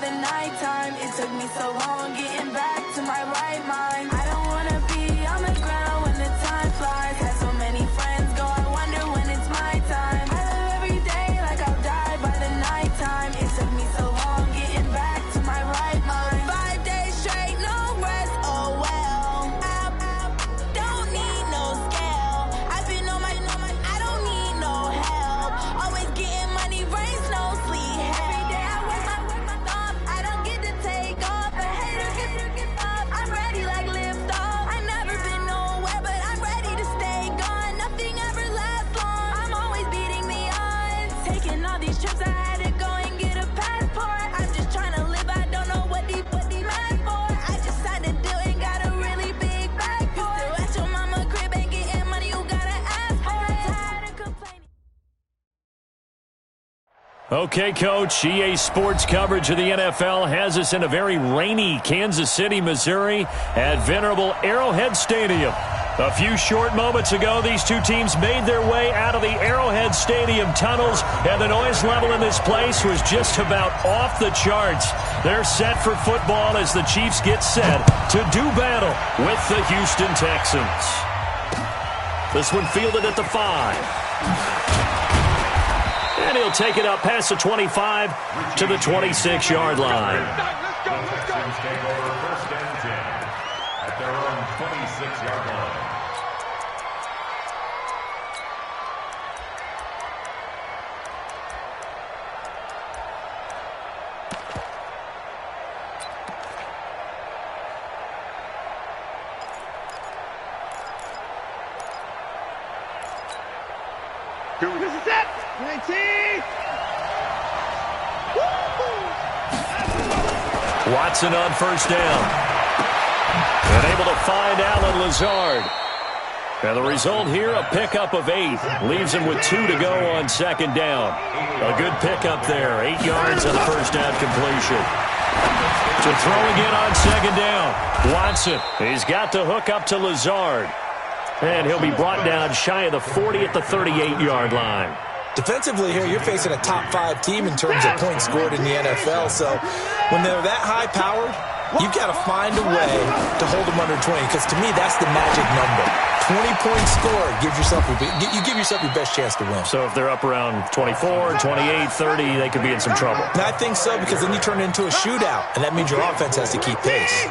the nighttime. It took me so long getting back to my right mind. I don't wanna be on the ground when the time flies. Had so many friends go, I wonder when it's my time. I live every day like I'll die by the nighttime. It took me so long getting back to my right mind. 5 days straight, no rest, oh well. I don't need no scale. I've been on my, I don't need no help. Always getting money, rain, snow, sleet. Every day I work my thumb. I don't get to take off. A hater get up. I'm ready like lift off. I've never been nowhere, but I'm ready to stay gone. Nothing ever lasts long. I'm always beating the odds. Taking all these trips, I had to go and get a passport. I'm just trying to live. I don't know what these mad for. I just signed a deal and got a really big bag for it. Still at your mama crib and getting money, you gotta ask for it. Tired of complaining. Okay, Coach, EA Sports coverage of the NFL has us in a very rainy Kansas City, Missouri at venerable Arrowhead Stadium. A few short moments ago, these two teams made their way out of the Arrowhead Stadium tunnels, and the noise level in this place was just about off the charts. They're set for football as the Chiefs get set to do battle with the Houston Texans. This one fielded at the 5. And he'll take it up past the 25 to the 26-yard line. Texans take over 1st and 10 at their own 26-yard line. This is it! 19! Watson on 1st down. And able to find Alan Lazard. And the result here, a pickup of 8. Leaves him with 2 to go on 2nd down. A good pickup there. 8 yards on the 1st down completion. To throw again on 2nd down. Watson, he's got the hook up to Lazard. And he'll be brought down shy of the 40 at the 38-yard line. Defensively here, you're facing a top 5 team in terms of points scored in the NFL. So when they're that high-powered, you've got to find a way to hold them under 20. Because to me, that's the magic number. 20 points scored, you give yourself your best chance to win. So if they're up around 24, 28, 30, they could be in some trouble. And I think so, because then you turn it into a shootout, and that means your offense has to keep pace.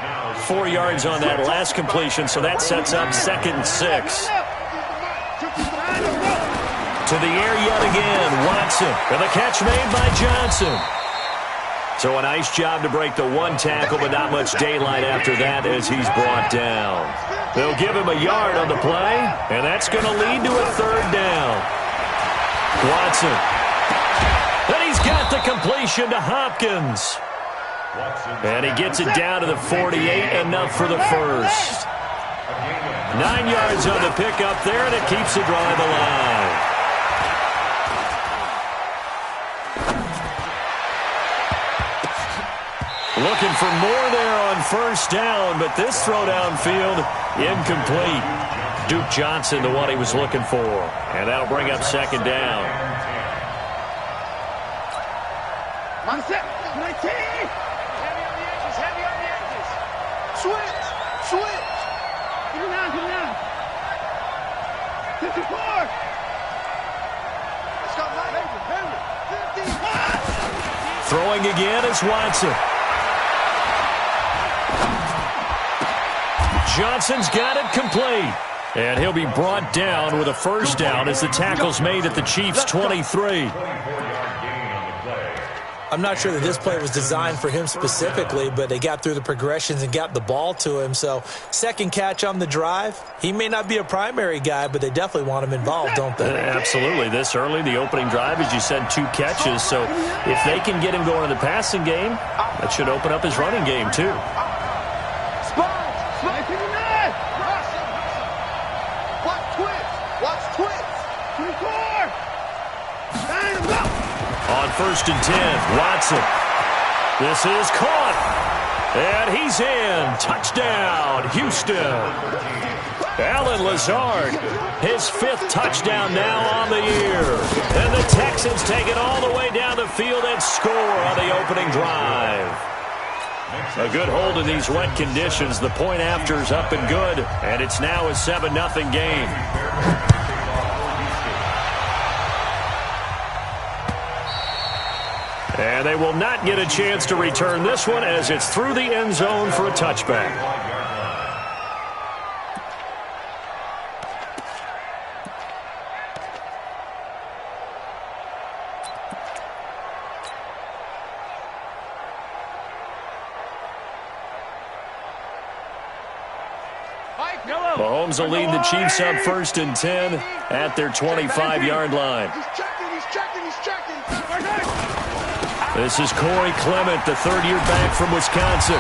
4 yards on that last completion, so that sets up 2nd and 6. To the air yet again, Watson, and the catch made by Johnson. So a nice job to break the 1 tackle, but not much daylight after that as he's brought down. They'll give him a yard on the play, and that's going to lead to a 3rd down. Watson. And he's got the completion to Hopkins. And he gets it down to the 48, enough for the 1st. 9 yards on the pickup there, and it keeps the drive alive. Looking for more there on 1st down, but this throw downfield, incomplete. Duke Johnson, the one he was looking for. And that'll bring up 2nd down. On set, 19! Heavy on the edges, heavy on the edges. Switch, switch. Get it down. 54. Let's go, Henry. 55. Throwing again is Watson. Johnson's got it complete. And he'll be brought down with a 1st down as the tackle's made at the Chiefs' 23. I'm not sure that this play was designed for him specifically, but they got through the progressions and got the ball to him. So 2nd catch on the drive. He may not be a primary guy, but they definitely want him involved, don't they? Absolutely. This early, the opening drive, as you said, 2 catches. So if they can get him going in the passing game, that should open up his running game too. On 1st and 10, Watson. This is caught. And he's in. Touchdown, Houston. Alan Lazard, his 5th touchdown now on the year. And the Texans take it all the way down the field and score on the opening drive. A good hold in these wet conditions. The point after is up and good, and it's now a 7-0 game. And they will not get a chance to return this one as it's through the end zone for a touchback. Mahomes will lead the Chiefs up 1st and 10 at their 25-yard line. This is Corey Clement, the third-year back from Wisconsin.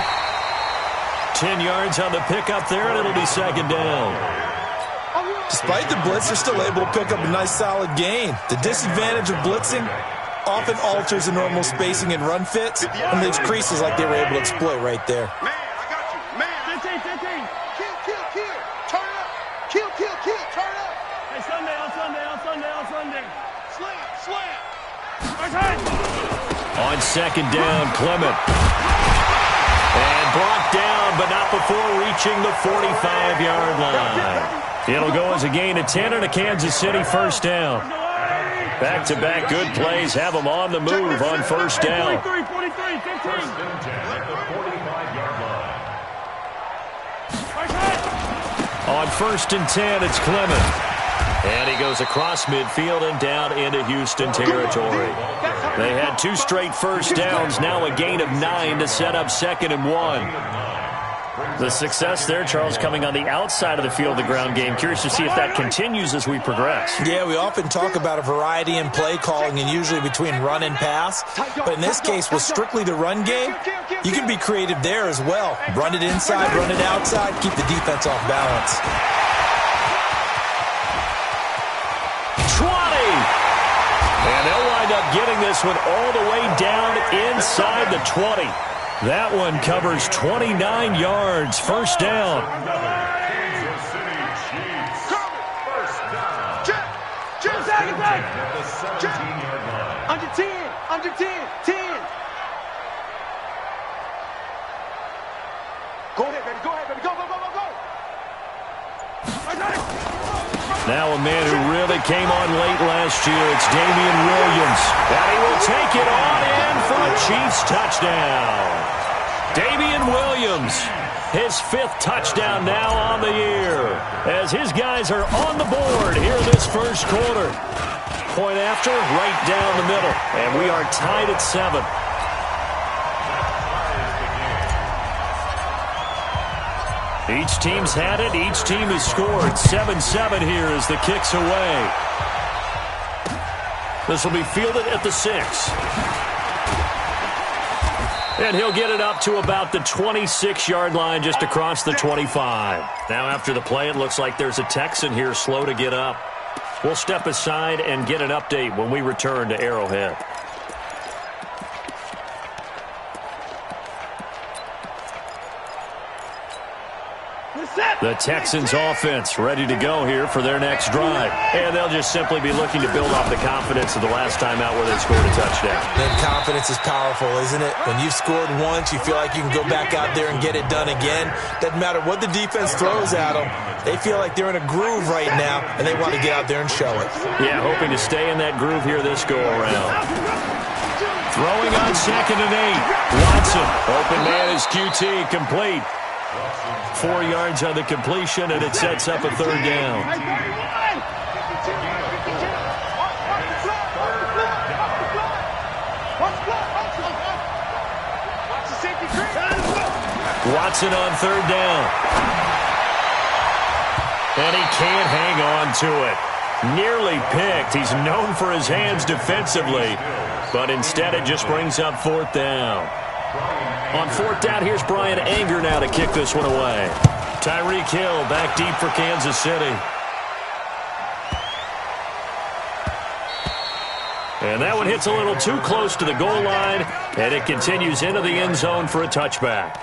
10 yards on the pickup there, and it'll be 2nd down. Despite the blitz, they're still able to pick up a nice, solid gain. The disadvantage of blitzing often alters the normal spacing and run fits, and leaves creases like they were able to exploit right there. Man, I got you. Man. 15. Kill. Turn up. Kill. Turn up. Hey, Sunday. Slam. On 2nd down, Clement. And brought down, but not before reaching the 45-yard line. It'll go as a gain of 10 and a Kansas City 1st down. Back-to-back good plays have them on the move on 1st down. 43, 15. 1st and 10 at the 45-yard line. On 1st and 10, it's Clement. And he goes across midfield and down into Houston territory. They had 2 straight 1st downs, now a gain of 9 to set up 2nd and 1. The success there, Charles, coming on the outside of the field, the ground game. Curious to see if that continues as we progress. Yeah, we often talk about a variety in play calling and usually between run and pass. But in this case, with strictly the run game, you can be creative there as well. Run it inside, run it outside, keep the defense off balance. 20! And they'll wind up getting this one all the way down inside the 20. That one covers 29 yards. 1st down. Kansas City Chiefs. 1st down. Check. At the 17-yard line. Under 10. 10. Go ahead, baby. Go. Now a man who really came on late last year, it's Damian Williams. And he will take it on in for a Chiefs touchdown. Damian Williams, his 5th touchdown now on the year, as his guys are on the board here this 1st quarter. Point after, right down the middle, and we are tied at 7. Each team's had it. Each team has scored. 7-7 here as the kick's away. This will be fielded at the 6. And he'll get it up to about the 26-yard line just across the 25. Now after the play, it looks like there's a Texan here slow to get up. We'll step aside and get an update when we return to Arrowhead. The Texans offense ready to go here for their next drive. And they'll just simply be looking to build off the confidence of the last time out where they scored a touchdown. And confidence is powerful, isn't it? When you've scored once, you feel like you can go back out there and get it done again. Doesn't matter what the defense throws at them. They feel like they're in a groove right now, and they want to get out there and show it. Yeah, hoping to stay in that groove here this go-around. Throwing on 2nd and 8. Watson, open man is QT, complete. 4 yards on the completion, and it sets up a 3rd down. Watson on 3rd down. And he can't hang on to it. Nearly picked. He's known for his hands defensively, but instead it just brings up 4th down. On 4th down, here's Brian Anger now to kick this one away. Tyreek Hill back deep for Kansas City. And that one hits a little too close to the goal line, and it continues into the end zone for a touchback.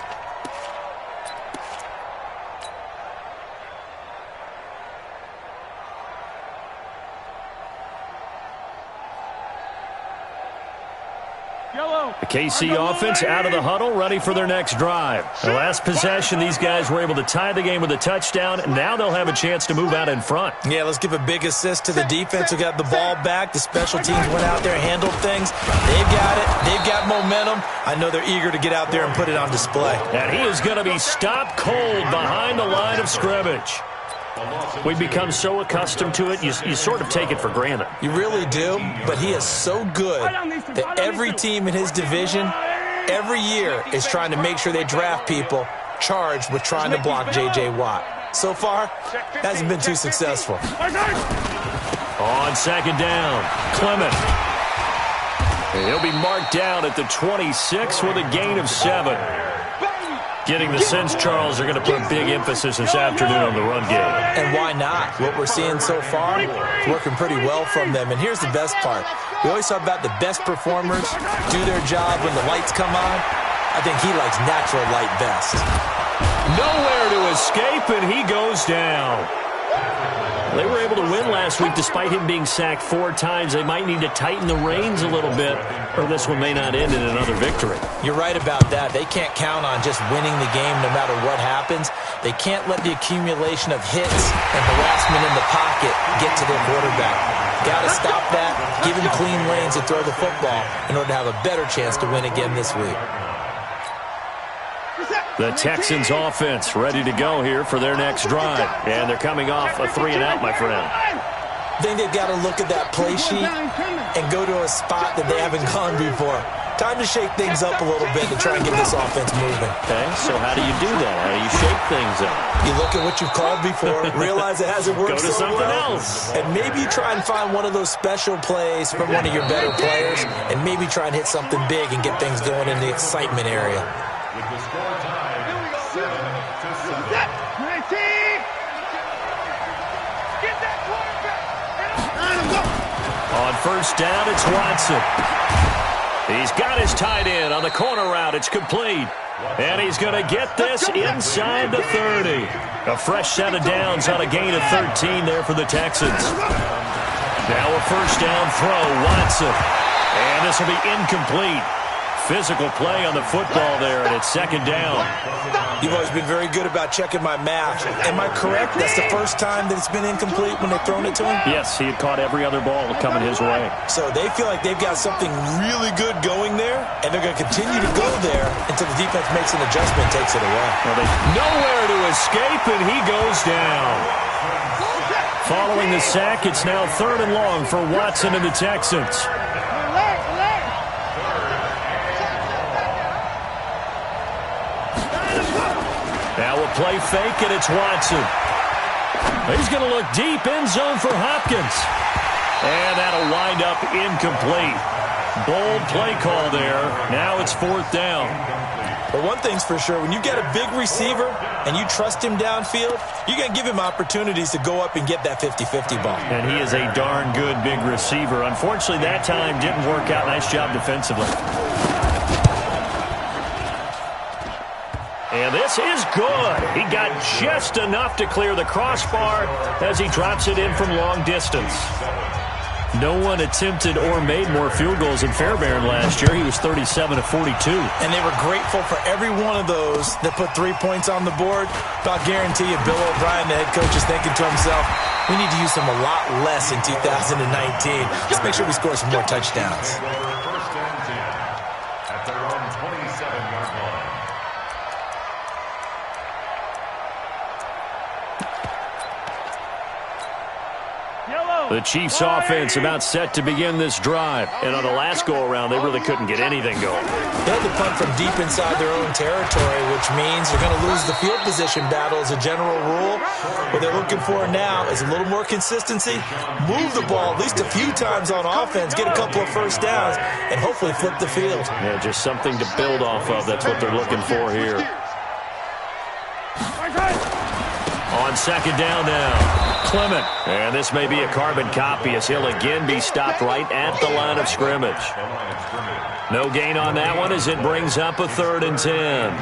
The KC offense out of the huddle, ready for their next drive. The last possession, these guys were able to tie the game with a touchdown. Now they'll have a chance to move out in front. Yeah, let's give a big assist to the defense who got the ball back. The special teams went out there, handled things. They've got it. They've got momentum. I know they're eager to get out there and put it on display. And he is going to be stopped cold behind the line of scrimmage. We've become so accustomed to it, you sort of take it for granted. You really do, but he is so good that every team in his division, every year, is trying to make sure they draft people charged with trying to block J.J. Watt. So far, hasn't been too successful. On second down, Clement. He'll be marked down at the 26 with a gain of 7. Getting the sense, Charles, are going to put a big emphasis this afternoon on the run game. And why not? What we're seeing so far is working pretty well from them. And here's the best part. We always talk about the best performers do their job when the lights come on. I think he likes natural light best. Nowhere to escape, and he goes down. They were able to win last week despite him being sacked 4 times. They might need to tighten the reins a little bit, or this one may not end in another victory. You're right about that. They can't count on just winning the game no matter what happens. They can't let the accumulation of hits and harassment in the pocket get to their quarterback. Got to stop that, give him clean lanes to throw the football in order to have a better chance to win again this week. The Texans offense ready to go here for their next drive. And they're coming off a 3-and-out, my friend. I think they've got to look at that play sheet and go to a spot that they haven't gone before. Time to shake things up a little bit to try and get this offense moving. Okay, so how do you do that? How do you shake things up? You look at what you've called before, realize it hasn't worked Go to so something well, else. and maybe try and find one of those special plays from one of your better players, and maybe try and hit something big and get things going in the excitement area. With the score tied 7-7. Get that quarterback. On first down, it's Watson. He's got his tight end on the corner route. It's complete. And he's going to get this inside the 30. A fresh set of downs on a gain of 13 there for the Texans. Now a first down throw, Watson. And this will be incomplete. Physical play on the football there, and it's second down. You've always been very good about checking my math. Am I correct? That's the first time that it's been incomplete when they've thrown it to him? Yes, he had caught every other ball coming his way. So they feel like they've got something really good going there, and they're going to continue to go there until the defense makes an adjustment and takes it away. Well, nowhere to escape, and he goes down. Following the sack, it's now 3rd and long for Watson and the Texans. Now a play fake, and it's Watson. He's going to look deep, end zone for Hopkins. And that'll wind up incomplete. Bold play call there. Now it's 4th down. But one thing's for sure, when you get a big receiver and you trust him downfield, you're going to give him opportunities to go up and get that 50-50 ball. And he is a darn good big receiver. Unfortunately, that time didn't work out. Nice job defensively. And this is good. He got just enough to clear the crossbar as he drops it in from long distance. No one attempted or made more field goals than Fairbairn last year. He was 37 of 42. And they were grateful for every one of those that put 3 points on the board. But I'll guarantee you, Bill O'Brien, the head coach, is thinking to himself, we need to use them a lot less in 2019. Let's make sure we score some more touchdowns. First and 10 at their own 27-yard line. The Chiefs offense about set to begin this drive. And on the last go-around, they really couldn't get anything going. They had to punt from deep inside their own territory, which means they're going to lose the field position battle as a general rule. What they're looking for now is a little more consistency, move the ball at least a few times on offense, get a couple of first downs, and hopefully flip the field. Yeah, just something to build off of. That's what they're looking for here. On second down now, Clement. And this may be a carbon copy as he'll again be stopped right at the line of scrimmage. No gain on that one as it brings up a 3rd and 10.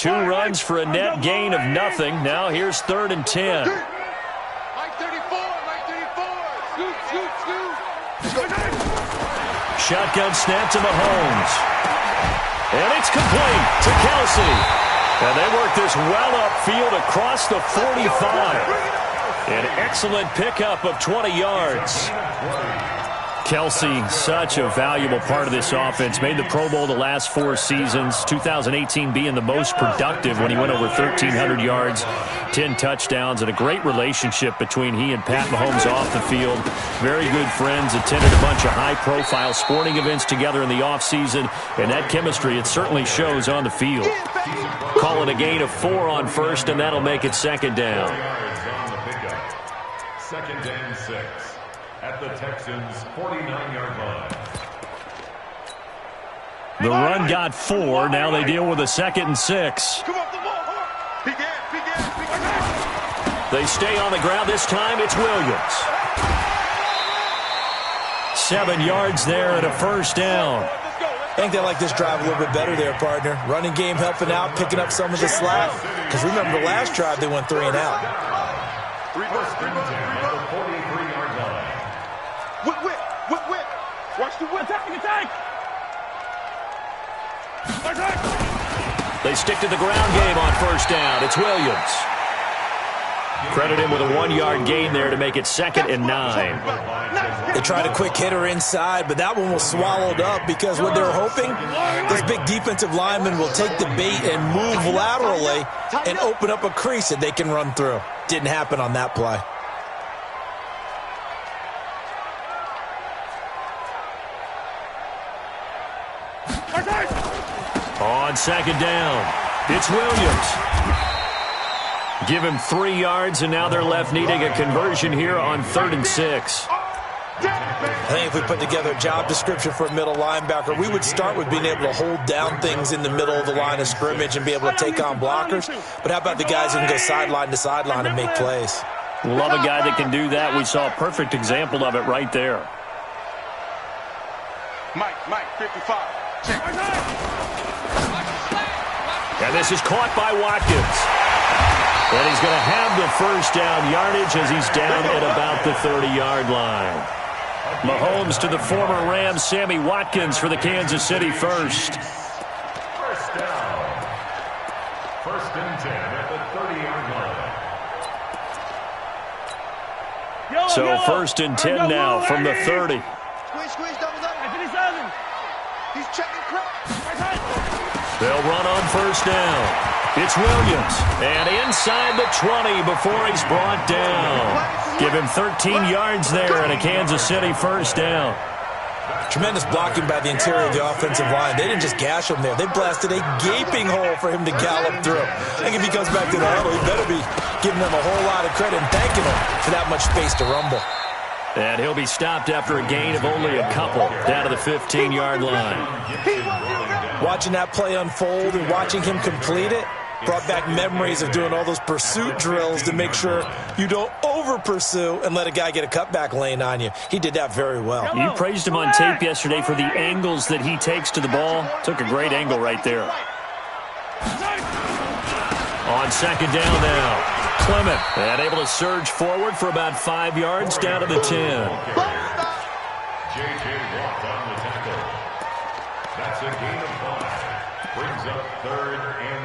2 runs for a net gain of nothing. Now here's 3rd and 10. Mike 34, Mike 34. Scoot. Shotgun snap to Mahomes. And it's complete to Kelsey. And they work this well upfield across the 45. An excellent pickup of 20 yards. Kelsey, such a valuable part of this offense. Made the Pro Bowl the last 4 seasons. 2018 being the most productive when he went over 1,300 yards, 10 touchdowns, and a great relationship between he and Pat Mahomes off the field. Very good friends. Attended a bunch of high-profile sporting events together in the offseason. And that chemistry, it certainly shows on the field. Call it a gain of 4 on first, and that'll make it 2nd down. 2nd and 6 at the Texans' 49-yard line. The run got 4. Now they deal with a 2nd and 6. They stay on the ground. This time it's Williams. 7 yards there and a 1st down. I think they like this drive a little bit better there, partner. Running game helping out, picking up some of the slack. Because remember the last drive they went 3 and out. 1st and 10 at the 43-yard line. Whip. Watch the whip. Attack. They stick to the ground game on 1st down. It's Williams. Credit him with a 1-yard gain there to make it 2nd and 9. They tried a quick hitter inside, but that one was swallowed up because what they're hoping, this big defensive lineman will take the bait and move laterally and open up a crease that they can run through. Didn't happen on that play. On 2nd down, it's Williams. Give him 3 yards, and now they're left needing a conversion here on 3rd and 6. I think if we put together a job description for a middle linebacker, we would start with being able to hold down things in the middle of the line of scrimmage and be able to take on blockers. But how about the guys who can go sideline to sideline and make plays? Love a guy that can do that. We saw a perfect example of it right there. Mike 55. Check. And this is caught by Watkins. And he's going to have the 1st down yardage as he's down at about the 30-yard line. Mahomes to the former Rams, Sammy Watkins for the Kansas City first. 1st down. 1st and 10 at the 30-yard line. So 1st and 10 now from the 30. Squeeze, double. He's checking crap. They'll run on 1st down. It's Williams. And inside the 20 before he's brought down. Give him 13 yards there and a Kansas City 1st down. Tremendous blocking by the interior of the offensive line. They didn't just gash him there. They blasted a gaping hole for him to gallop through. I think if he comes back to the huddle, he better be giving them a whole lot of credit and thanking them for that much space to rumble. And he'll be stopped after a gain of only a couple down to the 15-yard line. Watching that play unfold and watching him complete it brought back memories of doing all those pursuit drills to make sure you don't over-pursue and let a guy get a cutback lane on you. He did that very well. You praised him on tape yesterday for the angles that he takes to the ball. Took a great angle right there. On 2nd down now. Clement, and able to surge forward for about 5 yards down to the 10. J.J. Watt on the tackle. That's a gain of 5. Brings up 3rd and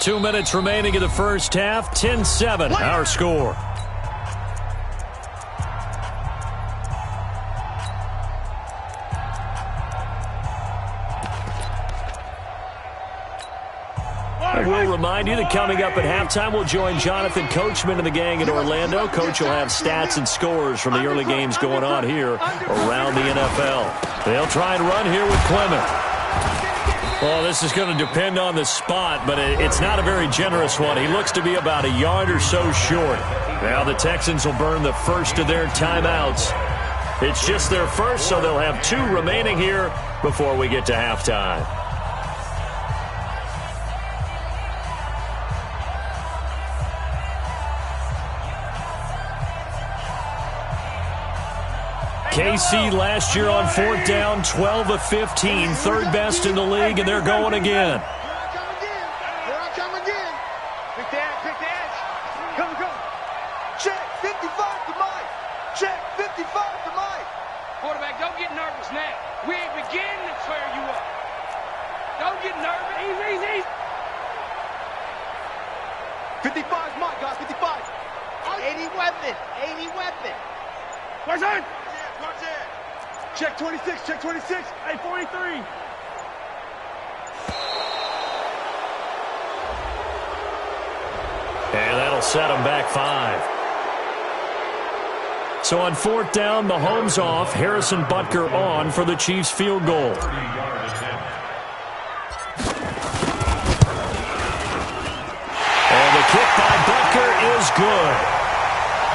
3. 2 minutes remaining in the first half. 10-7, our score. I will remind you that coming up at halftime, we'll join Jonathan Coachman and the gang in Orlando. Coach will have stats and scores from the early games going on here around the NFL. They'll try and run here with Clement. Well, this is going to depend on the spot, but it's not a very generous one. He looks to be about a yard or so short. Now the Texans will burn the first of their timeouts. It's just their first, so they'll have 2 remaining here before we get to halftime. KC last year on fourth down, 12 of 15, third best in the league, and they're going again. Here I come again. Pick the edge. Come. Check, 55 to Mike. Check, 55 to Mike. Quarterback, don't get nervous now. We ain't beginning to clear you up. Don't get nervous. Easy. 55 Mike, guys, 55. 80 weapon. Where's on? Check 26. Hey, 43. And that'll set them back 5. So on fourth down, Mahomes off, Harrison Butker on for the Chiefs field goal. And the kick by Butker is good.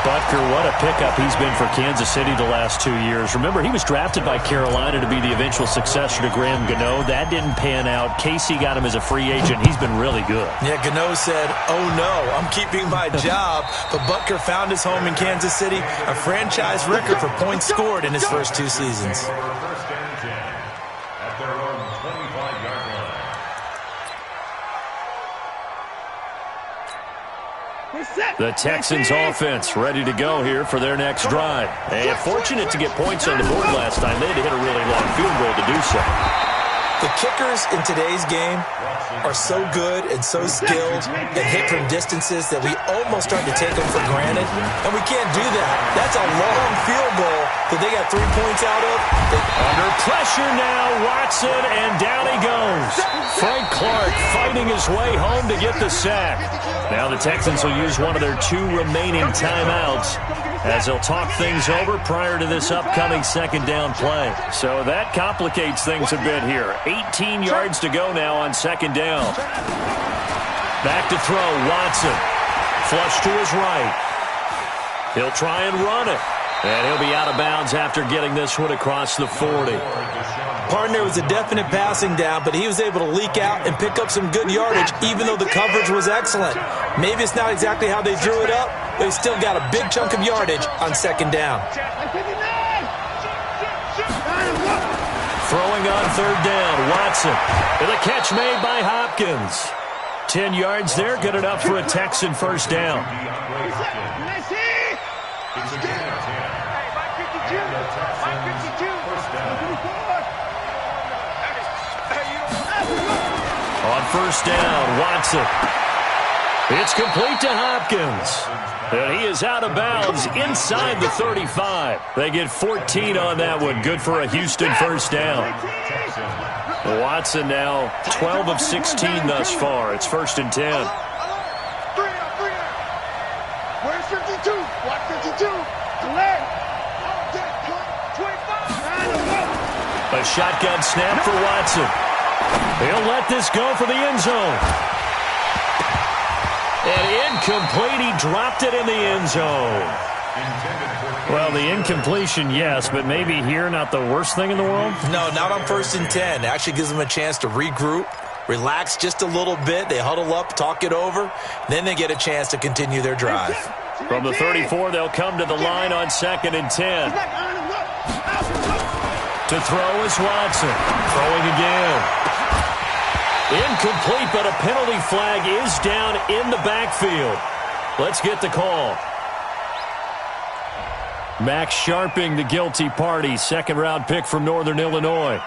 Butker, what a pickup he's been for Kansas City the last 2 years. Remember, he was drafted by Carolina to be the eventual successor to Graham Gano. That didn't pan out. KC got him as a free agent. He's been really good. Yeah, Gano said, oh no, I'm keeping my job. But Butker found his home in Kansas City, a franchise record for points scored in his first 2 seasons. First and 10 at their own 25-yard line. The Texans offense ready to go here for their next drive. And fortunate to get points on the board last time. They had to hit a really long field goal to do so. The kickers in today's game are so good and so skilled and hit from distances that we almost start to take them for granted. And we can't do that. That's a long field goal that they got 3 points out of. Under pressure now, Watson, and down he goes. Frank Clark fighting his way home to get the sack. Now the Texans will use one of their 2 remaining timeouts as they'll talk things over prior to this upcoming second down play. So that complicates things a bit here. 18 yards to go now on second down. Back to throw, Watson. Flush to his right. He'll try and run it. And he'll be out of bounds after getting this one across the 40. Partner was a definite passing down, but he was able to leak out and pick up some good yardage, even though the coverage was excellent. Maybe it's not exactly how they drew it up, but he still got a big chunk of yardage on second down. Throwing on third down, Watson. With a catch made by Hopkins. 10 yards there, good enough for a Texan first down. It's a gain of 10. Hey, Mike 52. Mike 52. First down. On first down, Watson. It's complete to Hopkins. And he is out of bounds inside the 35. They get 14 on that one. Good for a Houston first down. Watson now 12 of 16 thus far. It's first and 10. Where's 52? Block 52. A shotgun snap for Watson. He'll let this go for the end zone. And incomplete. He dropped it in the end zone. Well, the incompletion, yes, but maybe here not the worst thing in the world? No, not on first and 10. It actually gives them a chance to regroup, relax just a little bit. They huddle up, talk it over. Then they get a chance to continue their drive. From the 34, they'll come to the line on second and 10. To throw is Watson. Throwing again. Incomplete, but a penalty flag is down in the backfield. Let's get the call. Max Sharping, the guilty party. Second-round pick from Northern Illinois.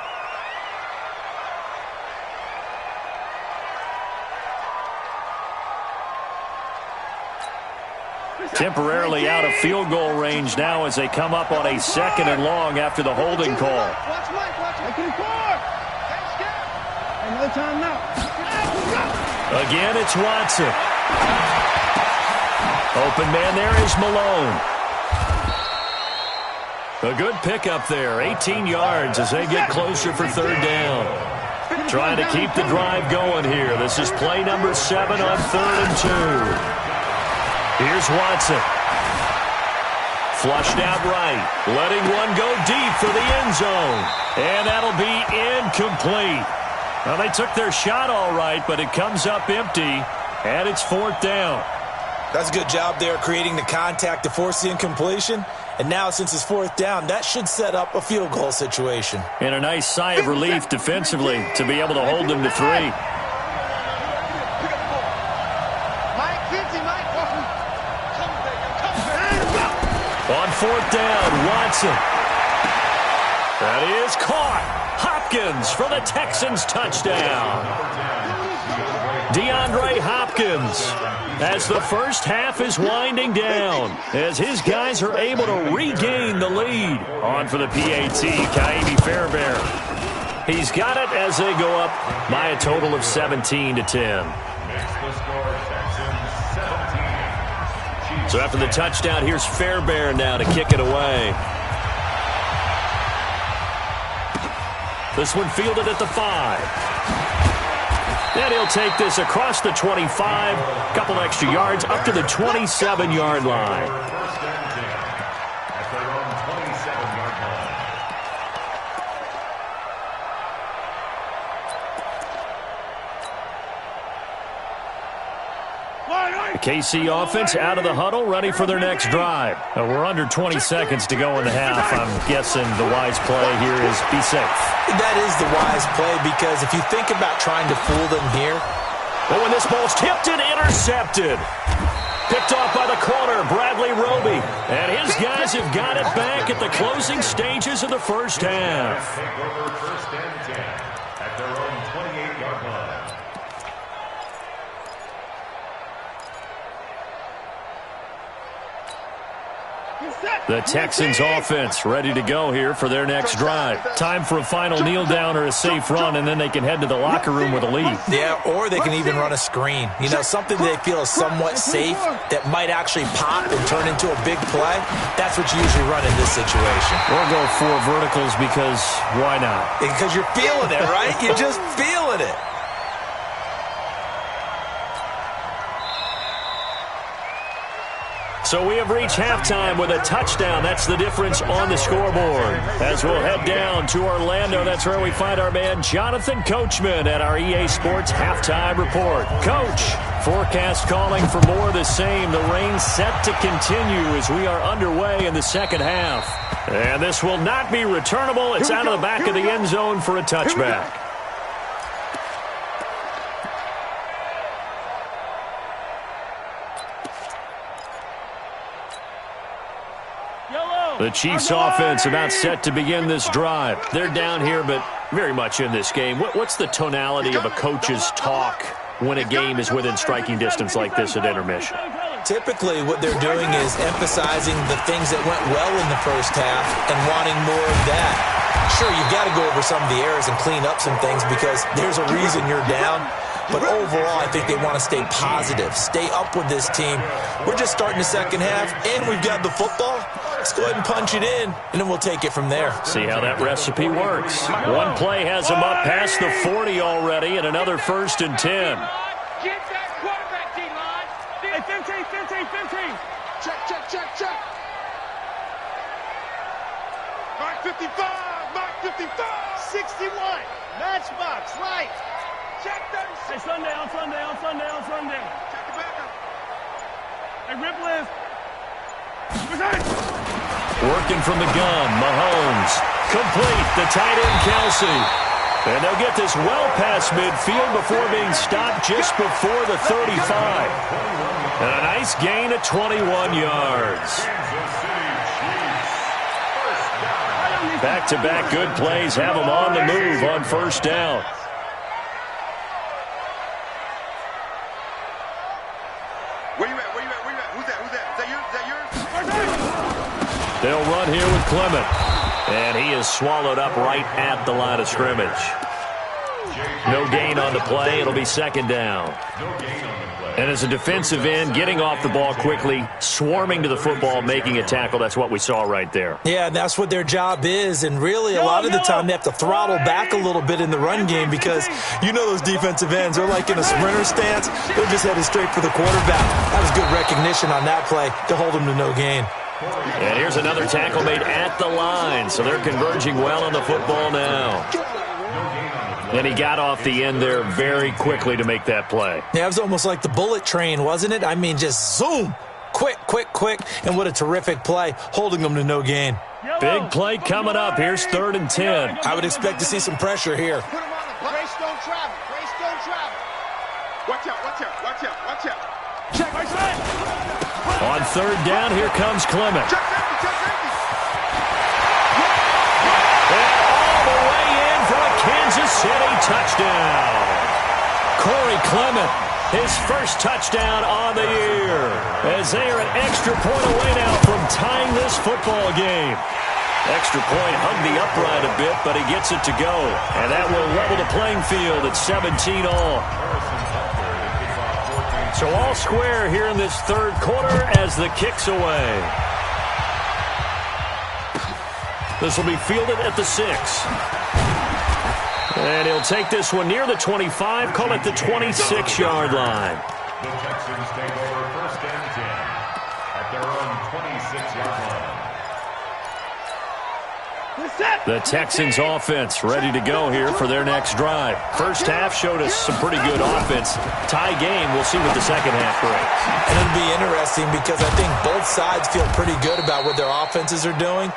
Temporarily out of field goal range now as they come up on a second and long after the holding call. Watch Mike. No time now. Again, it's Watson. Open man there is Malone. A good pickup there, 18 yards as they get closer for third down. Trying to keep the drive going here. This is play number 7 on 3rd and 2. Here's Watson. Flushed out right. Letting one go deep for the end zone. And that'll be incomplete. Well, they took their shot all right, but it comes up empty, and it's 4th down. That's a good job there creating the contact to force the incompletion. And now, since it's 4th down, that should set up a field goal situation. And a nice sigh of relief defensively to be able to hold them to 3. Mike, 50, Mike. On 4th down, Watson. That is caught. Hopkins for the Texans touchdown. DeAndre Hopkins, as the first half is winding down, as his guys are able to regain the lead. On for the PAT, Kaimi Fairbairn. He's got it as they go up by a total of 17-10. So after the touchdown, here's Fairbairn now to kick it away. This one fielded at the 5. And he'll take this across the 25, couple extra yards up to the 27-yard line. The KC offense out of the huddle, ready for their next drive. We're under 20 seconds to go in the half. I'm guessing the wise play here is be safe. That is the wise play, because if you think about trying to fool them here. Oh, and this ball's tipped and intercepted. Picked off by the corner, Bradley Roby. And his guys have got it back at the closing stages of the first half. Take over 1st and 10 at their own 28-yard line. The Texans offense ready to go here for their next drive. Time for a final kneel down or a safe run, and then they can head to the locker room with a lead. Yeah, or they can even run a screen. You know, something they feel is somewhat safe that might actually pop and turn into a big play. That's what you usually run in this situation. Or go 4 verticals, because why not? Because you're feeling it, right? You're just feeling it. So we have reached halftime with a touchdown. That's the difference on the scoreboard. As we'll head down to Orlando, that's where we find our man Jonathan Coachman at our EA Sports Halftime Report. Coach, forecast calling for more of the same. The rain set to continue as we are underway in the second half. And this will not be returnable. It's out of the back of the end zone for a touchback. The Chiefs offense about set to begin this drive. They're down here, but very much in this game. What's the tonality of a coach's talk when a game is within striking distance like this at intermission? Typically, what they're doing is emphasizing the things that went well in the first half and wanting more of that. Sure, you've got to go over some of the errors and clean up some things because there's a reason you're down. But overall, I think they want to stay positive, stay up with this team. We're just starting the second half, and we've got the football. Let's go ahead and punch it in, and then we'll take it from there. See how that recipe works. One play has them up past the 40 already, and another 1st and 10. Get that quarterback, D-line. Hey, 15. Check. Mark 55. 61. Matchbox, right. Check 36. Hey, Sunday. Check the back up. Hey, rip list. Working from the gun, Mahomes. Complete, the tight end, Kelsey. And they'll get this well past midfield before being stopped just before the 35. And a nice gain of 21 yards. Back-to-back good plays have them on the move on 1st down. Where you at? Who's that? Is that yours? They'll run here with Clement. And he is swallowed up right at the line of scrimmage. No gain on the play. It'll be 2nd down. And as a defensive end, getting off the ball quickly, swarming to the football, making a tackle, that's what we saw right there. Yeah, that's what their job is. And really, a lot of the time, they have to throttle back a little bit in the run game because you know those defensive ends are like in a sprinter stance. They're just headed straight for the quarterback. That was good recognition on that play to hold them to no gain. And here's another tackle made at the line, so they're converging well on the football now. And he got off the end there very quickly to make that play. Yeah, it was almost like the bullet train, wasn't it? I mean, just zoom, quick, and what a terrific play, holding them to no gain. Big play coming up. Here's 3rd and 10. I would expect to see some pressure here. Put him on the brace, don't travel. Brace, don't travel. Watch out, watch out, watch out, watch out. Check. On 3rd down, here comes Clement. Check empty. And all the way in for a Kansas City touchdown. Corey Clement, his first touchdown on the year, as they are an extra point away now from tying this football game. Extra point hugged the upright a bit, but he gets it to go. And that will level the playing field at 17 all. So all square here in this 3rd quarter as the kick's away. This will be fielded at the 6. And he'll take this one near the 25, call it the 26-yard line. The Texans take over 1st and 10 at their own 26-yard line. The Texans offense ready to go here for their next drive. First half showed us some pretty good offense. Tie game, we'll see what the second half brings. And it'll be interesting because I think both sides feel pretty good about what their offenses are doing.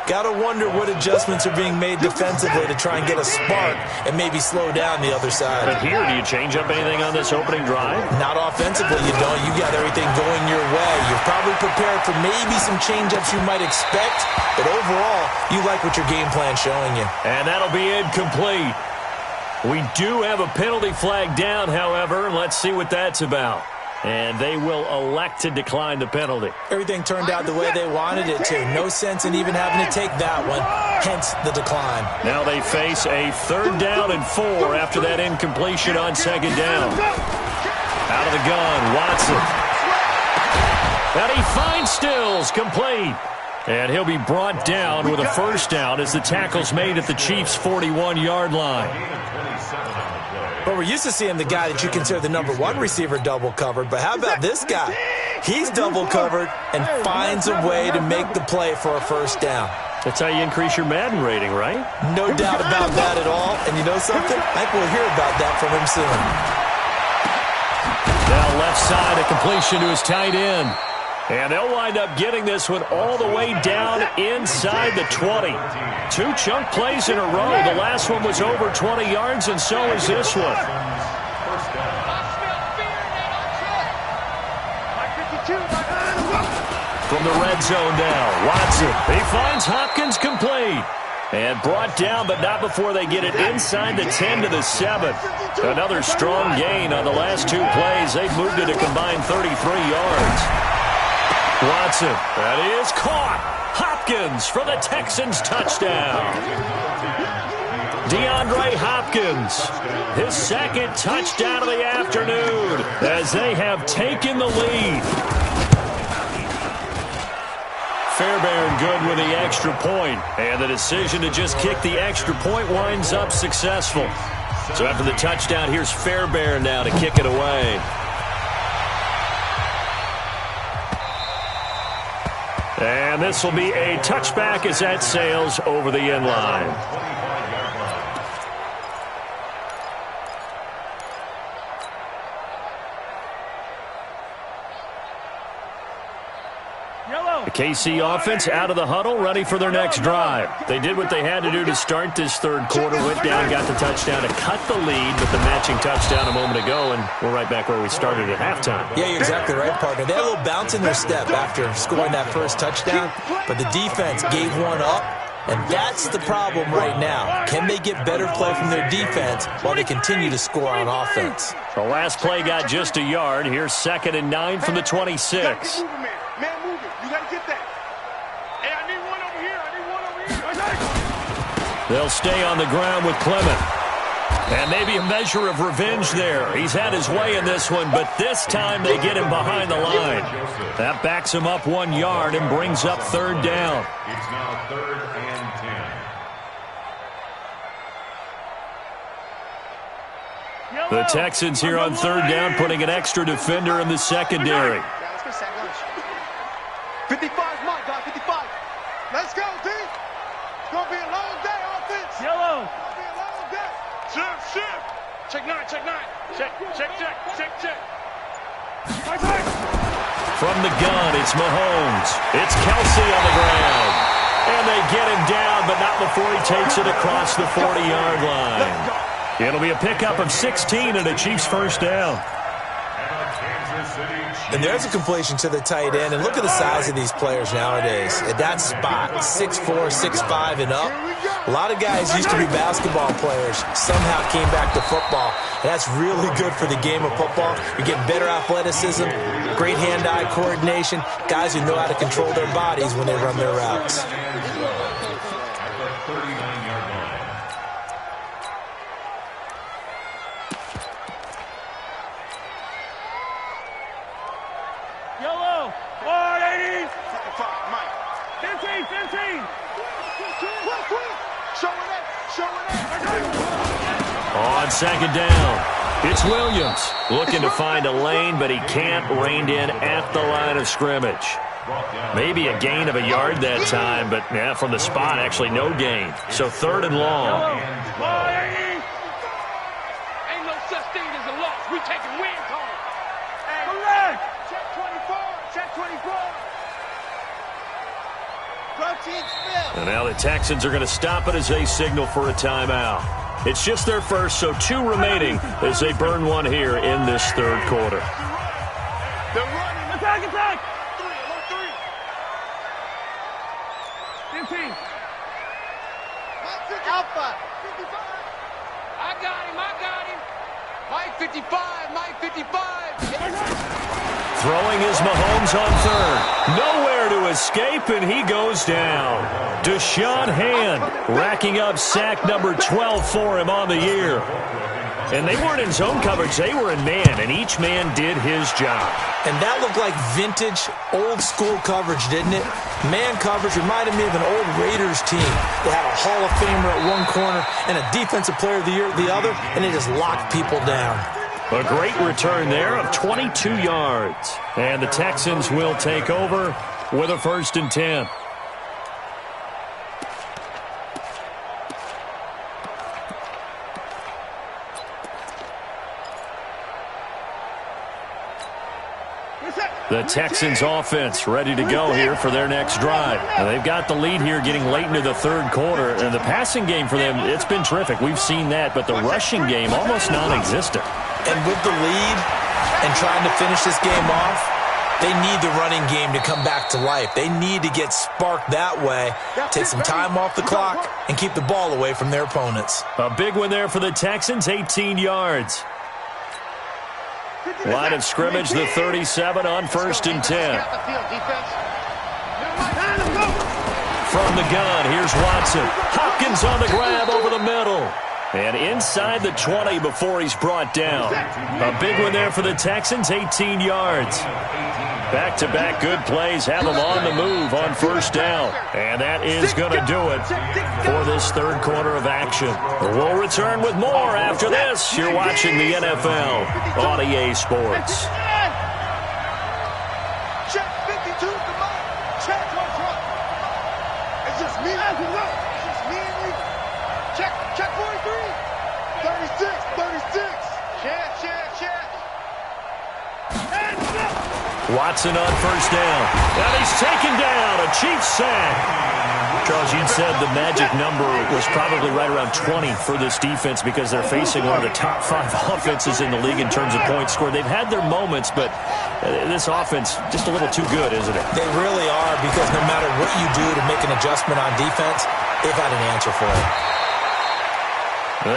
Got to wonder what adjustments are being made defensively to try and get a spark and maybe slow down the other side. But here, do you change up anything on this opening drive? Not offensively, you don't. You got everything going your way. You're probably prepared for maybe some change-ups you might expect, but overall, you like what your game plan's showing you. And that'll be incomplete. We do have a penalty flag down, however. Let's see what that's about. And they will elect to decline the penalty. Everything turned out the way they wanted it to. No sense in even having to take that one, hence the decline. Now they face a 3rd down and 4 after that incompletion on 2nd down. Out of the gun, Watson. And he finds Stills, complete. And he'll be brought down with a 1st down as the tackle's made at the Chiefs' 41-yard line. But we're used to seeing the guy that you consider the #1 receiver double covered. But how about this guy? He's double covered and finds a way to make the play for a 1st down. That's how you increase your Madden rating, right? No doubt about that at all. And you know something? I think we'll hear about that from him soon. Now left side, a completion to his tight end. And they'll wind up getting this one all the way down inside the 20. 2 chunk plays in a row. The last one was over 20 yards, and so is this one. From the red zone now, Watson. He finds Hopkins complete. And brought down, but not before they get it inside the 10 to the 7. Another strong gain on the last 2 plays. They've moved it a combined 33 yards. Watson, that is caught. Hopkins for the Texans touchdown. DeAndre Hopkins, his 2nd touchdown of the afternoon as they have taken the lead. Fairbairn good with the extra point, and the decision to just kick the extra point winds up successful. So after the touchdown, here's Fairbairn now to kick it away. And this will be a touchback as that sails over the end line. The KC offense out of the huddle, ready for their next drive. They did what they had to do to start this 3rd quarter, went down, got the touchdown to cut the lead with the matching touchdown a moment ago, and we're right back where we started at halftime. Yeah, you're exactly right, partner. They had a little bounce in their step after scoring that 1st touchdown, but the defense gave one up, and that's the problem right now. Can they get better play from their defense while they continue to score on offense? The last play got just a yard. Here's 2nd and 9 from the 26. Man, move it. You got to get that. Hey, I need one over here. I need one over here. They'll stay on the ground with Clement. And maybe a measure of revenge there. He's had his way in this one, but this time they get him behind the line. That backs him up 1 yard and brings up 3rd down. It's now 3rd and 10. The Texans here on 3rd down, putting an extra defender in the secondary. 55's mine, guys. 55. Let's go, D. It's going to be a long day, offense. Yellow. It's going to be a long day. Shift. Check 9. Check. From the gun, it's Mahomes. It's Kelsey on the ground. And they get him down, but not before he takes it across the 40-yard line. It'll be a pickup of 16 and a Chiefs first down. And there's a completion to the tight end. And look at the size of these players nowadays. At that spot, 6'4", 6'5", and up. A lot of guys used to be basketball players, somehow came back to football. And that's really good for the game of football. You're getting better athleticism, great hand-eye coordination, guys who know how to control their bodies when they run their routes. Yellow. 180. 15. On second down, it's Williams looking to find a lane, but he can't. Reined in at the line of scrimmage. Maybe a gain of a yard that time, but yeah, from the spot, actually no gain. So third and long. Ain't no such thing as a loss. We taking wins home. Correct. Check 24. Check 24. Protein spill. And now the Texans are going to stop it as they signal for a timeout. It's just their first, so 2 remaining as they burn one here in this third quarter. They're running. Attack. 15. Alpha. I got him. Mike 55. Throwing is Mahomes on third. Nowhere to escape, and he goes down. Deshaun Hand racking up sack number 12 for him on the year. And they weren't in zone coverage. They were in man, and each man did his job. And that looked like vintage, old-school coverage, didn't it? Man coverage reminded me of an old Raiders team. They had a Hall of Famer at one corner and a Defensive Player of the Year at the other, and they just locked people down. A great return there of 22 yards. And the Texans will take over with a 1st and 10. The Texans offense ready to go here for their next drive. And they've got the lead here getting late into the third quarter. And the passing game for them, it's been terrific. We've seen that. But the rushing game, almost non-existent. And with the lead and trying to finish this game off, they need the running game to come back to life. They need to get sparked that way, take some time off the clock, and keep the ball away from their opponents. A big one there for the Texans, 18 yards. Line of scrimmage, the 37 on 1st and 10. From the gun, here's Watson. Hopkins on the grab over the middle. And inside the 20 before he's brought down. A big one there for the Texans, 18 yards. Back-to-back good plays have them on the move on 1st down. And that is going to do it for this third quarter of action. We'll return with more after this. You're watching the NFL on EA Sports. Check 52 to Mike. Check 1. It's just me. It's just me and you. Check 43. 36. Check. Watson on 1st down. And he's taken down. A Chiefs sack. Charles, you'd said the magic number was probably right around 20 for this defense because they're facing one of the top 5 offenses in the league in terms of points scored. They've had their moments, but this offense just a little too good, isn't it? They really are, because no matter what you do to make an adjustment on defense, they've had an answer for it.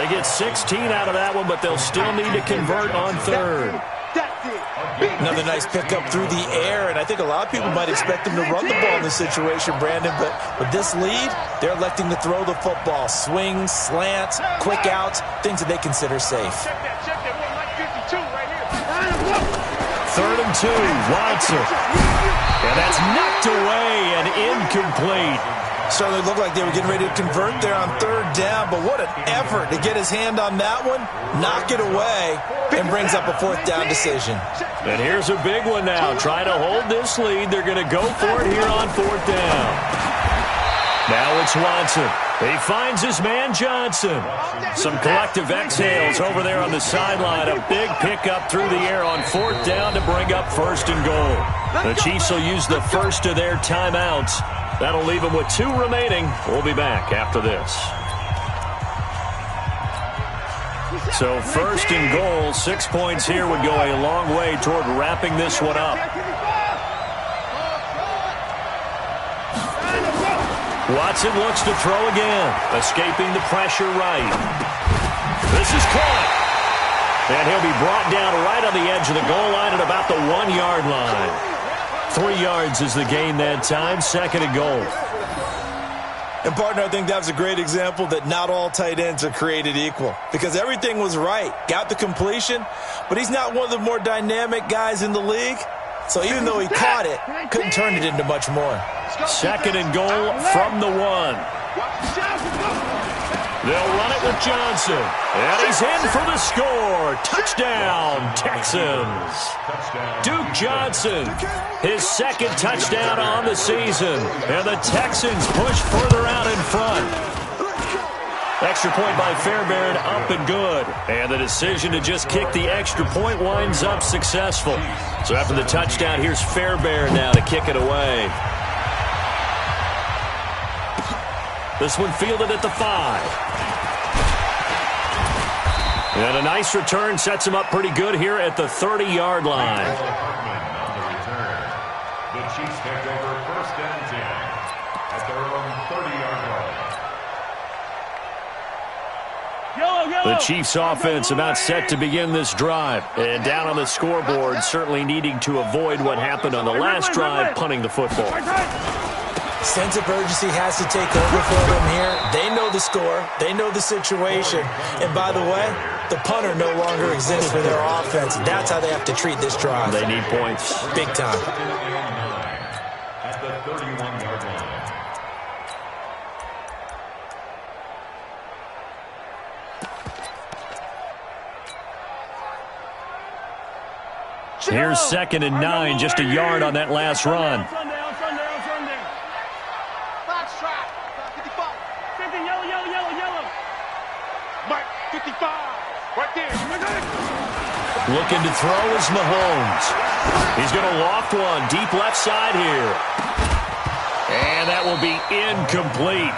They get 16 out of that one, but they'll still need to convert on third. Another nice pickup through the air, and I think a lot of people might expect them to run the ball in this situation, Brandon, but with this lead, they're electing to throw the football. Swings, slants, quick outs, things that they consider safe. Check that 152 right here. 3rd and 2, Watson. And that's knocked away and incomplete. Certainly looked like they were getting ready to convert there on 3rd down, but what an effort to get his hand on that one, knock it away, and brings up a 4th down decision. And here's a big one now. Trying to hold this lead. They're going to go for it here on 4th down. Now it's Watson. He finds his man Johnson. Some collective exhales over there on the sideline. A big pickup through the air on 4th down to bring up 1st and goal. The Chiefs will use the first of their timeouts. That'll leave them with 2 remaining. We'll be back after this. So 1st and goal, 6 points here would go a long way toward wrapping this one up. Watson looks to throw again, escaping the pressure right. This is caught. And he'll be brought down right on the edge of the goal line at about the 1-yard line. 3 yards is the gain that time, 2nd and goal. And, partner, I think that was a great example that not all tight ends are created equal because everything was right. Got the completion, but he's not one of the more dynamic guys in the league. So even though he caught it, couldn't turn it into much more. 2nd and goal from the 1. They'll run it with Johnson. And he's in for the score. Touchdown, Texans. Duke Johnson, his 2nd touchdown on the season. And the Texans push further out in front. Extra point by Fairbairn, up and good. And the decision to just kick the extra point winds up successful. So after the touchdown, here's Fairbairn now to kick it away. This one fielded at the 5. And a nice return sets him up pretty good here at the 30-yard line. The Chiefs take over 1st and 10 at their own 30-yard line. The Chiefs offense about set to begin this drive. And down on the scoreboard, certainly needing to avoid what happened on the last drive, punting the football. Sense of urgency has to take over for them here. They know the score. They know the situation. And by the way, the punter no longer exists for their offense. That's how they have to treat this drive. They need points. Big time. At the 31-yard line. Here's 2nd and 9, just a yard on that last run. Looking to throw is Mahomes. He's going to loft one deep left side here. And that will be incomplete.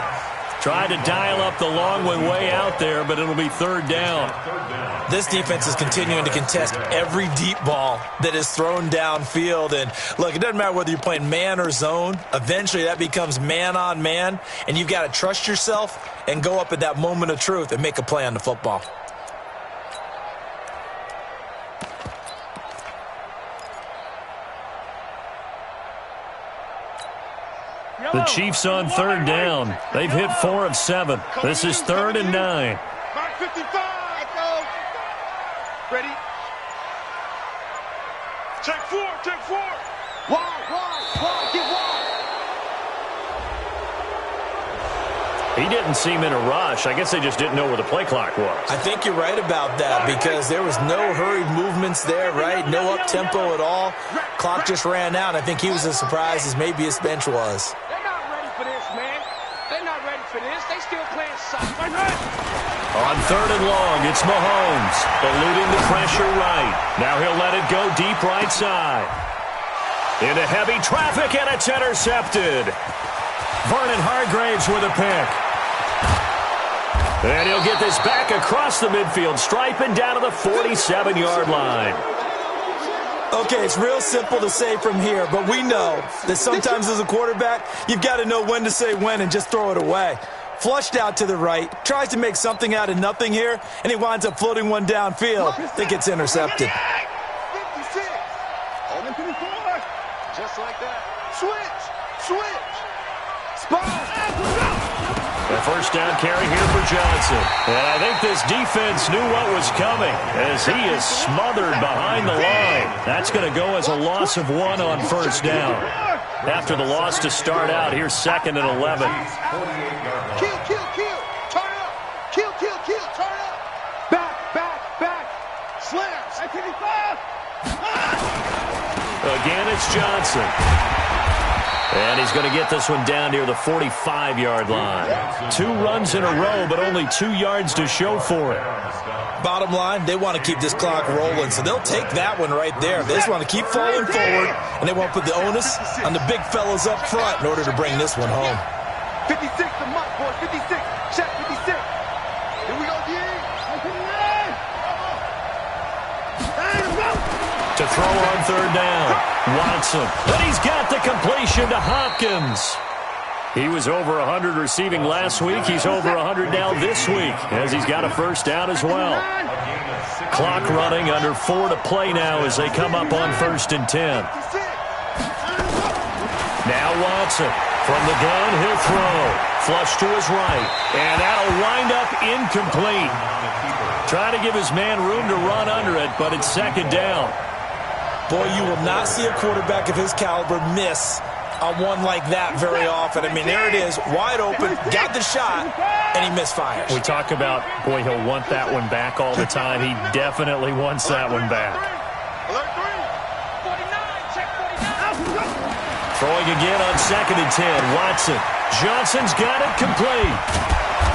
Tried to dial up the long one way out there, but it'll be 3rd down. This defense is continuing to contest every deep ball that is thrown downfield. And, look, it doesn't matter whether you're playing man or zone. Eventually that becomes man on man, and you've got to trust yourself and go up at that moment of truth and make a play on the football. The Chiefs on 3rd down. They've hit 4 of 7. This is 3rd and 9. Mark 55. Ready? Check 4. Wide, get wide. He didn't seem in a rush. I guess they just didn't know where the play clock was. I think you're right about that because there was no hurried movements there, right? No up-tempo at all. Clock just ran out. I think he was as surprised as maybe his bench was. They're not ready for this, man. They're not ready for this. They still playing soft. On 3rd and long, it's Mahomes, eluding the pressure right. Now he'll let it go deep right side. Into heavy traffic, and it's intercepted. Vernon Hargreaves with a pick. And he'll get this back across the midfield stripe and down to the 47-yard line. Okay, it's real simple to say from here, but we know that sometimes as a quarterback, you've got to know when to say when and just throw it away. Flushed out to the right, tries to make something out of nothing here, and he winds up floating one downfield that gets intercepted. 56. Hold him to the floor. Just like that. Switch. Spot. The first down carry here for Johnson. And I think this defense knew what was coming as he is smothered behind the line. That's going to go as a loss of 1 on 1st down. After the loss to start out, here's 2nd and 11. Kill. Turn up. Kill. Turn up. Back. Slams. 85. Again, it's Johnson. And he's going to get this one down near the 45-yard line. 2 runs in a row, but only 2 yards to show for it. Bottom line, they want to keep this clock rolling, so they'll take that one right there. They just want to keep falling forward, and they want to put the onus on the big fellas up front in order to bring this one home. 56 to Mike, boys. 56. Check 56. Here we go, D. To throw on 3rd down. Watson. And he's got the completion to Hopkins. He was over 100 receiving last week. He's over 100 now this week as he's got a first down as well. Clock running, under 4 to play now as they come up on 1st and 10. Now Watson from the gun, he'll throw. Flush to his right, and that'll wind up incomplete. Trying to give his man room to run under it, but it's 2nd down. Boy, you will not see a quarterback of his caliber miss on one like that very often. I mean, there it is, wide open, got the shot, and he misfires. We talk about, boy, he'll want that one back all the time. He definitely wants that one back. Throwing again on 2nd and 10. Watson. Johnson's got it complete.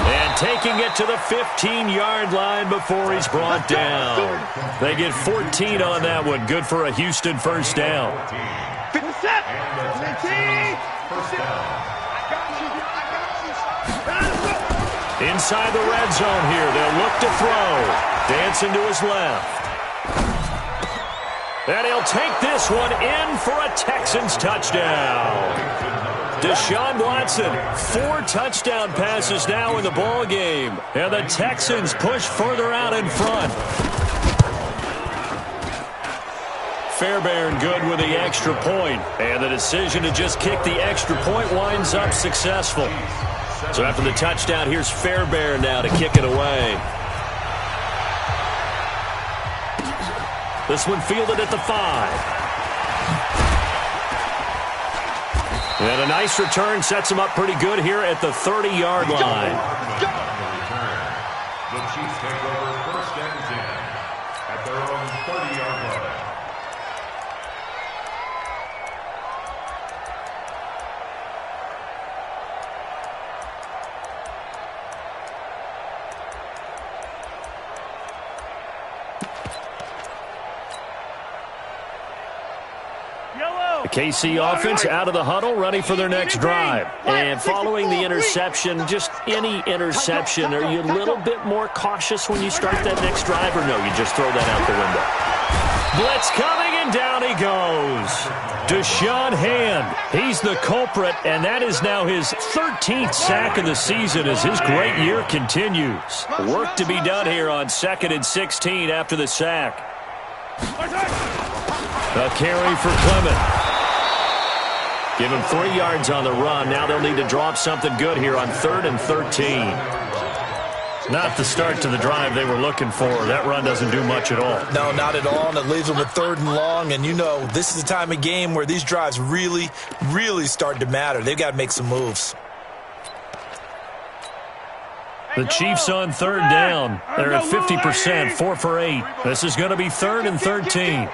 And taking it to the 15-yard line before he's brought down. They get 14 on that one. Good for a Houston first down. 57. Inside the red zone here. They'll look to throw. Dancing to his left. And he'll take this one in for a Texans touchdown. Deshaun Watson, 4 touchdown passes now in the ball game. And the Texans push further out in front. Fairbairn good with the extra point. And the decision to just kick the extra point winds up successful. So after the touchdown, here's Fairbairn now to kick it away. This one fielded at the 5. And a nice return sets him up pretty good here at the 30-yard line. The Chiefs take over 1st and 10 at their own 30-yard line. The KC offense out of the huddle, ready for their next drive. And following the interception, just any interception, are you a little bit more cautious when you start that next drive, or no, you just throw that out the window? Blitz coming, and down he goes. Deshaun Hand, he's the culprit, and that is now his 13th sack of the season as his great year continues. Work to be done here on 2nd and 16 after the sack. A carry for Clement. Give him 3 yards on the run. Now they'll need to drop something good here on 3rd and 13. Not the start to the drive they were looking for. That run doesn't do much at all. No, not at all, and it leaves them with 3rd and long. And you know, this is the time of game where these drives really, really start to matter. They've got to make some moves. The Chiefs on 3rd down. They're at 50%, 4 for 8. This is going to be 3rd and 13.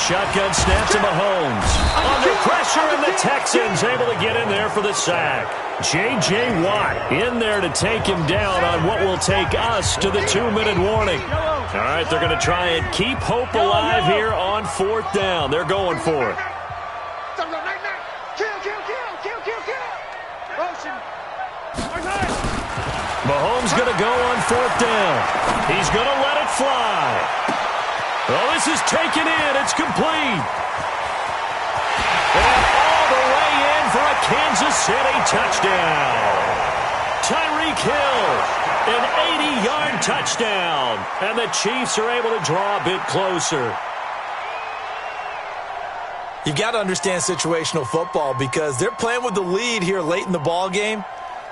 Shotgun snap to Mahomes. Under pressure, and the Texans able to get in there for the sack. J.J. Watt in there to take him down on what will take us to the 2-minute warning. All right, they're going to try and keep hope alive here on 4th down. They're going for it. Mahomes going to go on 4th down. He's going to let it fly. Oh, this is taken in. It's complete. And all the way in for a Kansas City touchdown. Tyreek Hill, an 80-yard touchdown. And the Chiefs are able to draw a bit closer. You've got to understand situational football because they're playing with the lead here late in the ball game.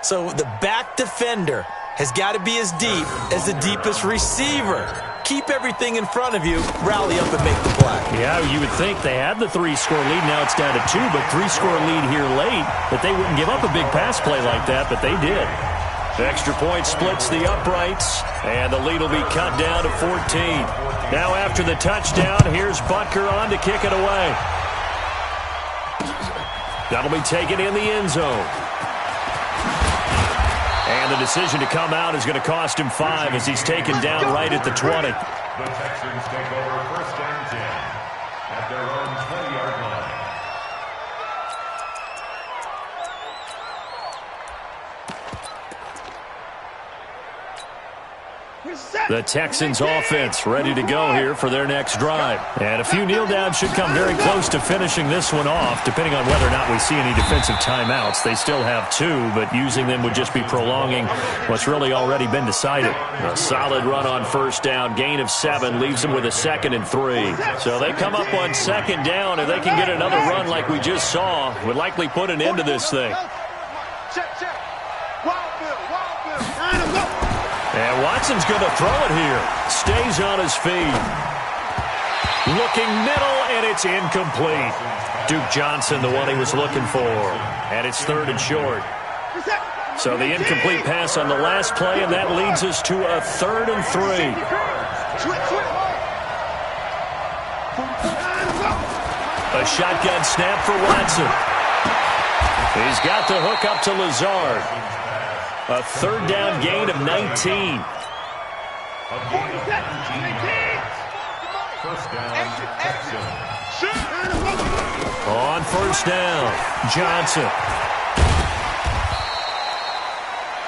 So the back defender has got to be as deep as the deepest receiver. Keep everything in front of you, rally up and make the play. Yeah, you would think they had the 3-score lead. Now it's down to 2, but 3-score lead here late, that they wouldn't give up a big pass play like that, but they did. Extra point splits the uprights, and the lead will be cut down to 14. Now after the touchdown, here's Butker on to kick it away. That'll be taken in the end zone. And the decision to come out is going to cost him 5 as he's taken down right at the 20. The Texans take over first and 10 at their own 20-yard line. The Texans offense ready to go here for their next drive. And a few kneel downs should come very close to finishing this one off, depending on whether or not we see any defensive timeouts. They still have 2, but using them would just be prolonging what's really already been decided. A solid run on first down, gain of 7, leaves them with a 2nd and 3. So they come up on 2nd down, and they can get another run like we just saw. Would likely put an end to this thing. And Watson's going to throw it here. Stays on his feet. Looking middle, and it's incomplete. Duke Johnson, the one he was looking for. And it's 3rd and short. So the incomplete pass on the last play, and that leads us to a 3rd and 3. A shotgun snap for Watson. He's got the hook up to Lazard. A 3rd down gain of 19. First down, Texans. On first down, Johnson.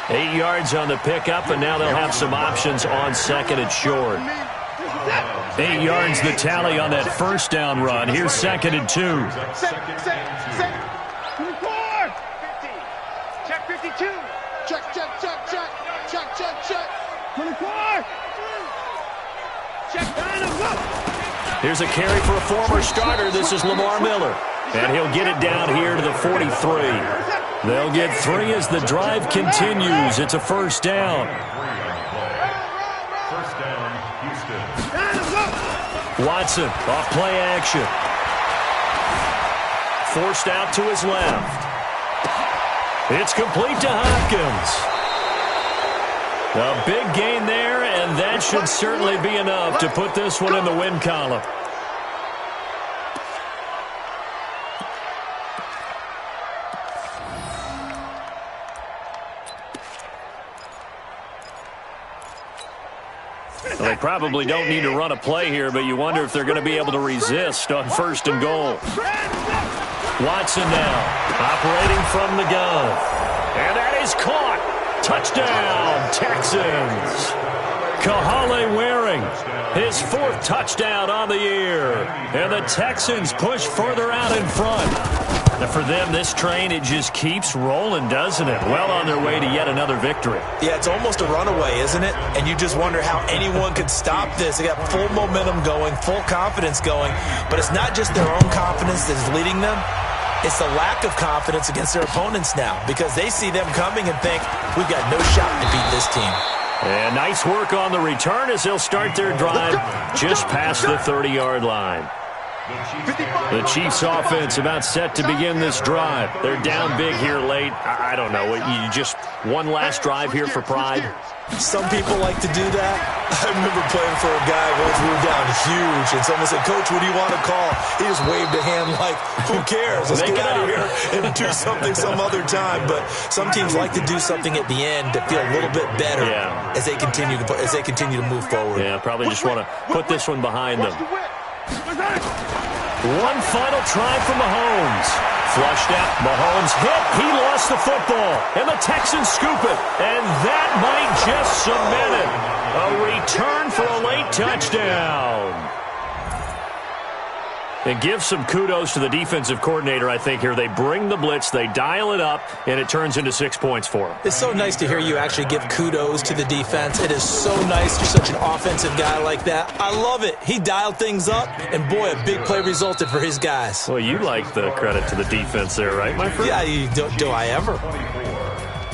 8 yards on the pickup, and now they'll have some options on 2nd and short. 8 yards the tally on that first down run. Here's 2nd and 2. Check 52. Check. 24. Check. Here's a carry for a former starter. This is Lamar Miller. And he'll get it down here to the 43. They'll get 3 as the drive continues. It's a first down. First down, Houston. Watson off play action. Forced out to his left. It's complete to Hopkins. A big gain there, and that should certainly be enough to put this one in the win column. Well, they probably don't need to run a play here, but you wonder if they're going to be able to resist on 1st and goal. Watson now, operating from the gun. And that is caught. Touchdown, Texans. Kahale Waring, his 4th touchdown on the year. And the Texans push further out in front. And for them, this train, it just keeps rolling, doesn't it? Well on their way to yet another victory. Yeah, it's almost a runaway, isn't it? And you just wonder how anyone could stop this. They got full momentum going, full confidence going. But it's not just their own confidence that's leading them. It's the lack of confidence against their opponents now because they see them coming and think, we've got no shot to beat this team. And nice work on the return as they'll start their drive just past the 30-yard line. The Chiefs offense about set to begin this drive. They're down big here late. I don't know. You just one last drive here for pride? Some people like to do that. I remember playing for a guy once we were down huge, and someone said, Coach, what do you want to call? He just waved a hand like, who cares? Let's get out of here and do something some other time. But some teams like to do something at the end to feel a little bit better as they continue to move forward. Yeah, probably just want to put this one behind them. One final try from Mahomes. Flushed out. Mahomes hit. He lost the football. And the Texans scoop it. And that might just cement it. A return for a late touchdown. And give some kudos to the defensive coordinator, I think, here. They bring the blitz, they dial it up, and it turns into 6 points for them. It's so nice to hear you actually give kudos to the defense. It is so nice. You're such an offensive guy like that. I love it. He dialed things up, and boy, a big play resulted for his guys. Well, you like the credit to the defense there, right, my friend? Yeah, do I ever?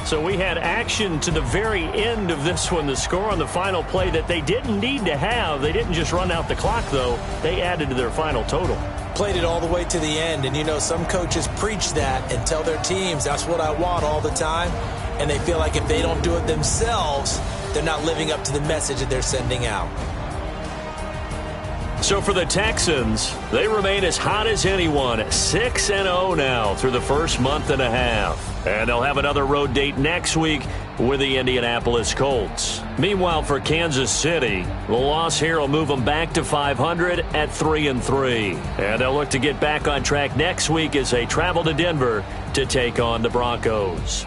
So we had action to the very end of this one. The score on the final play that they didn't need to have. They didn't just run out the clock, though. They added to their final total. Played it all the way to the end. And, you know, some coaches preach that and tell their teams, that's what I want all the time. And they feel like if they don't do it themselves, they're not living up to the message that they're sending out. So for the Texans, they remain as hot as anyone, 6-0 now through the first month and a half. And they'll have another road date next week with the Indianapolis Colts. Meanwhile, for Kansas City, the loss here will move them back to 500 at 3-3. And they'll look to get back on track next week as they travel to Denver to take on the Broncos.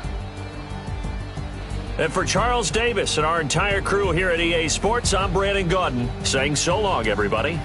And for Charles Davis and our entire crew here at EA Sports, I'm Brandon Gaudin saying so long, everybody.